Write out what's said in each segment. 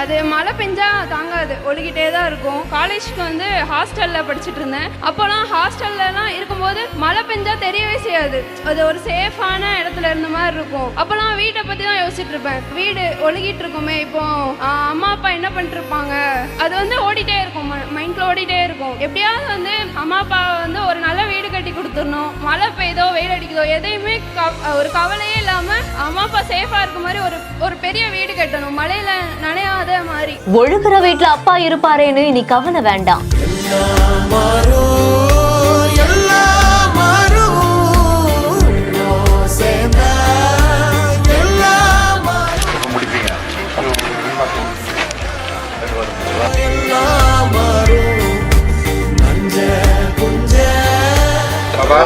அது மழை பெஞ்சா தாங்காது, ஒழுகிட்டே தான் இருக்கும். காலேஜ்க்கு வந்து ஹாஸ்டல்ல படிச்சுட்டு இருந்தேன். அப்போலாம் ஹாஸ்டல்லாம் இருக்கும்போது மழை பெஞ்சா தெரியவே செய்யாது, அது ஒரு சேஃபான இடத்துல இருந்த மாதிரி இருக்கும். அப்போலாம் வீட்டை பத்தி தான் யோசிச்சுட்டு இருப்பேன், வீடு ஒழுகிட்டு இருக்குமே, இப்போ அம்மா அப்பா என்ன பண்ணிட்டு இருப்பாங்க, அது வந்து ஓடிட்டே இருக்கும், மைண்ட்ல ஓடிட்டே இருக்கும். எப்படியாவது வந்து அம்மா அப்பா வந்து ஒரு நல்ல வீடு கட்டி கொடுத்துடணும், மழை பெய்தோ வெயில் அடிக்குதோ எதையுமே ஒரு கவலையே இல்லாம அம்மா அப்பா சேஃபா இருக்க மாதிரி ஒரு பெரிய வீடு கட்டணும், மழையில நனையாத மாதிரி. ஒழுகுற வீட்டுல அப்பா இருப்பாரேன்னு இனி கவலை வேண்டாம்.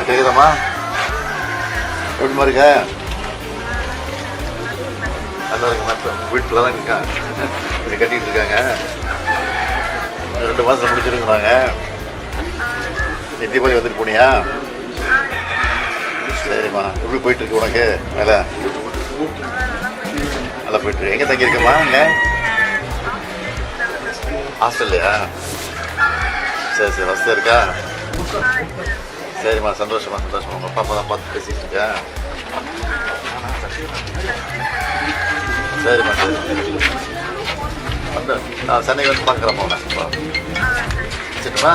கேக்குதம்மா, எப்படி இருக்க? நல்லா இருக்கு. வீட்டில் தான் இருக்காங்க, இப்படி கட்டிட்டு இருக்காங்க. 2 மாதம் முடிச்சிருக்கிறாங்க. தீபாவளி வந்துட்டு போனியா? சரிம்மா, எப்படி போயிட்டு இருக்கு உனக்கு? மேலே நல்லா போயிட்டு இருக்கு. எங்கே தங்கியிருக்கம்மா? இங்கே ஹாஸ்டல்லையா? சரி சரி, வசதியாக இருக்கா? சரிம்மா, சந்தோஷமா. உங்கள் அப்பா தான் பார்த்து பேசிட்டு இருக்கேன். சரிம்மா, சரி. வந்து நான் சென்னை வந்து பார்க்குறேம்மா உன்னை. சரிம்மா,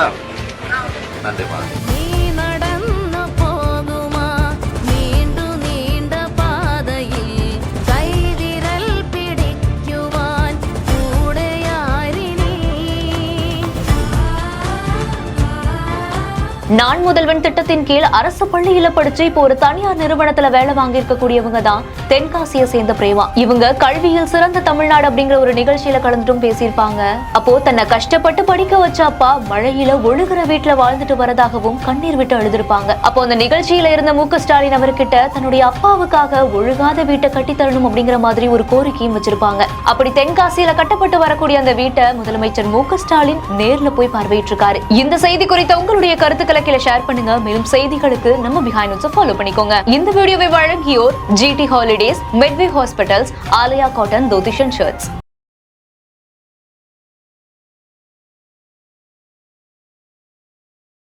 நன்றிம்மா. நான் முதல்வன் திட்டத்தின் கீழ் அரசு பள்ளியில படிச்சு இப்போ ஒரு தனியார் நிறுவனத்துல வேலை வாங்கி இருக்கக்கூடியவங்க தான் தென்காசியை சேர்ந்த பிரேமா. இவங்க கல்வியில் சிறந்த தமிழ்நாடு அப்படிங்கிற ஒரு நிகழ்ச்சியில கலந்துட்டும் பேசியிருப்பாங்க. அப்போ தன்னை கஷ்டப்பட்டு படிக்க வச்ச அப்பா மழையில ஒழுகுற வீட்டுல வாழ்ந்துட்டு வரதாகவும் கண்ணீர் விட்டு அழுதுருப்பாங்க. அப்போ அந்த நிகழ்ச்சியில இருந்த மு.க. ஸ்டாலின் அவர்கிட்ட தன்னுடைய அப்பாவுக்காக ஒழுகாத வீட்டை கட்டித்தரணும் அப்படிங்கிற மாதிரி ஒரு கோரிக்கையும் வச்சிருப்பாங்க. அப்படி தென்காசியில கட்டப்பட்டு வரக்கூடிய அந்த வீட்டை முதலமைச்சர் மு.க. ஸ்டாலின் நேர்ல போய் பார்வையிட்டு இருக்காரு. இந்த செய்தி குறித்த உங்களுடைய கருத்துக்களை கீழே ஷேர் பண்ணுங்க. மேலும் செய்திகளுக்கு நம்ம பிஹைண்ட் நியூஸை ஃபாலோ பண்ணிக்கோங்க. இந்த வீடியோவை வழங்கியோர் GT holidays, Medway hospitals, Aalaya cotton தோதிஷன் ஷர்ட்ஸ்.